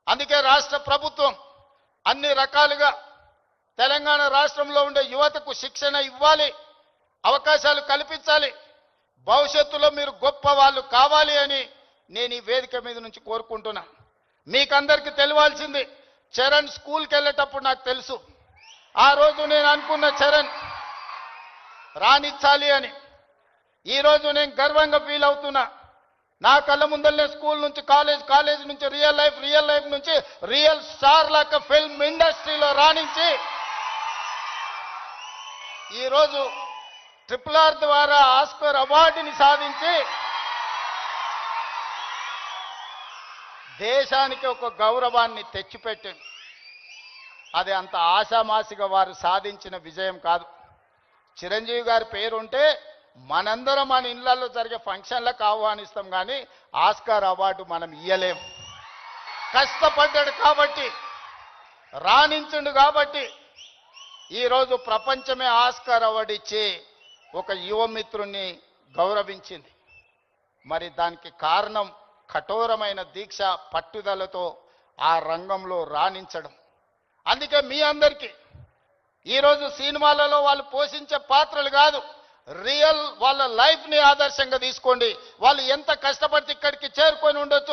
అందుకే రాష్ట్ర ప్రభుత్వం అన్ని రకాలుగా తెలంగాణ రాష్ట్రంలో ఉండే యువతకు శిక్షణ ఇవ్వాలి, అవకాశాలు కల్పించాలి, భవిష్యత్తులో మీరు గొప్ప వాళ్ళు కావాలి అని నేను ఈ వేదిక మీద నుంచి కోరుకుంటున్నా. మీకందరికీ తెలియాల్సింది, చరణ్ స్కూల్కి వెళ్ళేటప్పుడు నాకు తెలుసు, ఆ రోజు నేను అనుకున్న చరణ్ రాణించాలి అని. ఈరోజు నేను గర్వంగా ఫీల్ అవుతున్నా. నా కళ్ళ ముందరనే స్కూల్ నుంచి కాలేజ్ నుంచి రియల్ లైఫ్ నుంచి రియల్ స్టార్ లాగా ఫిల్మ్ ఇండస్ట్రీలో రాణించి ఈరోజు RRR ద్వారా ఆస్కార్ అవార్డుని సాధించి దేశానికి ఒక గౌరవాన్ని తెచ్చిపెట్టింది. అది అంత ఆశామాసిగా వారు సాధించిన విజయం కాదు. చిరంజీవి గారి పేరుంటే మనందరం మన ఇళ్లలో జరిగే ఫంక్షన్లకు ఆహ్వానిస్తాం, కానీ ఆస్కార్ అవార్డు మనం ఇయ్యలేం. కష్టపడ్డాడు కాబట్టి, రాణించుండు కాబట్టి ఈరోజు ప్రపంచమే ఆస్కార్ అవార్డు ఇచ్చి ఒక యువమిత్రుణ్ణి గౌరవించింది. మరి దానికి కారణం కఠోరమైన దీక్ష, పట్టుదలతో ఆ రంగంలో రాణించడం. అందుకే మీ అందరికీ ఈరోజు సినిమాలలో వాళ్ళు పోషించే పాత్రలు కాదు, రియల్ వాళ్ళ లైఫ్ని ఆదర్శంగా తీసుకోండి. వాళ్ళు ఎంత కష్టపడితే ఇక్కడికి చేరుకొని ఉండొచ్చు,